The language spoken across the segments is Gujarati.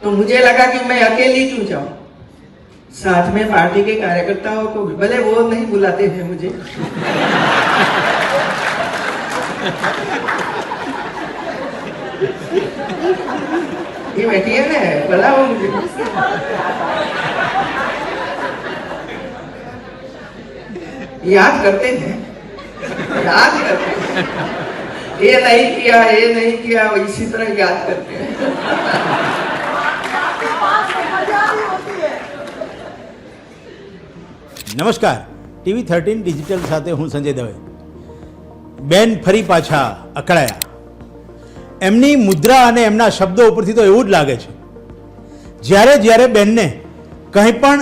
तो मुझे लगा कि मैं अकेली क्यों जाऊं, साथ में पार्टी के कार्यकर्ताओं को भी, भले वो नहीं बुलाते हैं मुझे। ये बैठी है ना, बुलाओ मुझे। याद करते हैं, याद करते हैं, ये नहीं किया, ये नहीं किया, इसी तरह याद करते हैं। નમસ્કાર, ટીવી 13 ડિજિટલ સાથે હું સંજય દવે. બેન ફરી પાછા અકળાયા. એમની મુદ્રા અને એમના શબ્દો ઉપરથી તો એવું જ લાગે છે જ્યારે જ્યારે બેનને કંઈ પણ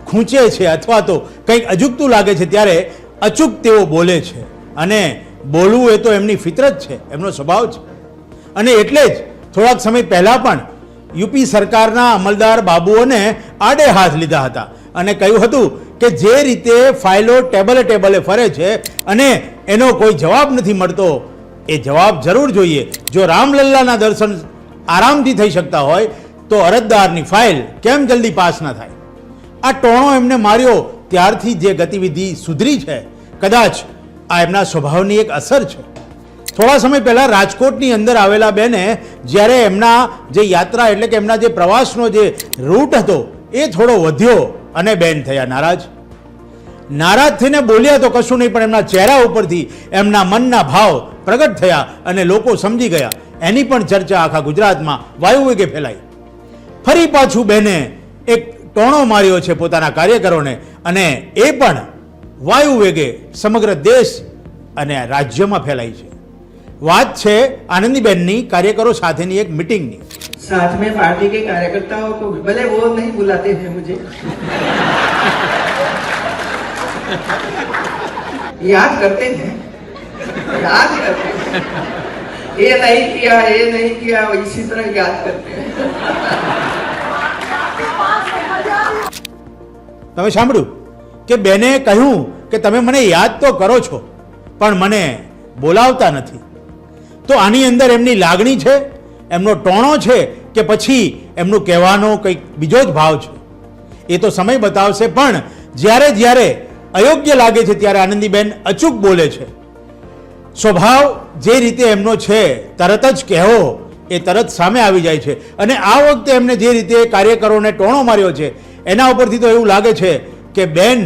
ખૂંચે છે અથવા તો કંઈક અજુગતું લાગે છે ત્યારે અચૂક તેઓ બોલે છે. અને બોલવું એ તો એમની ફિતરત છે, એમનો સ્વભાવ છે. અને એટલે જ થોડાક સમય પહેલાં પણ યુપી સરકારના અમલદાર બાબુઓને આડે હાથ લીધા હતા અને કહ્યું હતું કે જે રીતે ફાઇલો ટેબલે ફરે છે અને એનો કોઈ જવાબ નથી મળતો, એ જવાબ જરૂર જોઈએ. જો રામલલ્લાના દર્શન આરામથી થઈ શકતા હોય તો અરજદારની ફાઇલ કેમ જલ્દી પાસ ના થાય? આ ટોણો એમને માર્યો ત્યારથી જે ગતિવિધિ સુધરી છે, કદાચ આ એમના સ્વભાવની એક અસર છે. થોડા સમય પહેલાં રાજકોટની અંદર આવેલા બેને જ્યારે એમના જે યાત્રા એટલે કે એમના જે પ્રવાસનો જે રૂટ હતો એ થોડો વધ્યો અને બેન થયા નારાજ થઈને બોલ્યા તો કશું નહીં, પણ એમના ચહેરા ઉપરથી એમના મનના ભાવ પ્રગટ થયા અને લોકો સમજી ગયા. એની પણ ચર્ચા આખા ગુજરાતમાં વાયુવેગે ફેલાઈ. ફરી પાછું બેને એક ટોણો માર્યો છે પોતાના કાર્યકરોને અને એ પણ વાયુવેગે સમગ્ર દેશ અને રાજ્યમાં ફેલાઈ છે. વાત છે આનંદીબેનની કાર્યકરો સાથેની એક મીટિંગની. साथ में पार्टी के कार्यकर्ताओं को भी, भले वो नहीं बुलाते हैं मुझे, याद करते हैं, याद करते हैं, ये नहीं किया, ये नहीं किया, इसी तरह याद करते हैं. તમે સાંભળ્યું કે બેને કહ્યું કે તમે મને યાદ તો કરો છો પણ મને બોલાવતા નથી. તો આની અંદર એમની લાગણી છે, એમનો ટોણો છે કે પછી એમનું કહેવાનો કંઈક બીજો જ ભાવ છે? એ તો સમય બતાવશે. પણ જ્યારે જ્યારે અયોગ્ય લાગે છે ત્યારે આનંદીબેન અચૂક બોલે છે. સ્વભાવ જે રીતે એમનો છે તરત જ કહેવો એ તરત સામે આવી જાય છે. અને આ વખતે એમને જે રીતે કાર્યકરોને ટોણો માર્યો છે એના ઉપરથી તો એવું લાગે છે કે બેન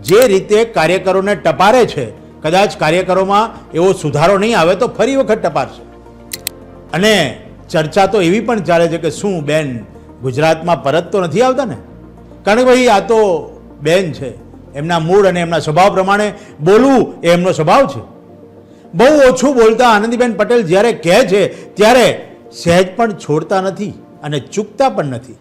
જે રીતે કાર્યકરોને ટપારે છે, કદાચ કાર્યકરોમાં એવો સુધારો નહીં આવે તો ફરી વખત ટપારશે. અને ચર્ચા તો એવી પણ ચાલે છે કે શું બેન ગુજરાતમાં પરત તો નથી આવતા ને? કારણ કે ભાઈ આ તો બેન છે, એમના મૂળ અને એમના સ્વભાવ પ્રમાણે બોલવું એ એમનો સ્વભાવ છે. બહુ ઓછું બોલતા આનંદીબેન પટેલ જ્યારે કહે છે ત્યારે સહેજ પણ છોડતા નથી અને ચૂકતા પણ નથી.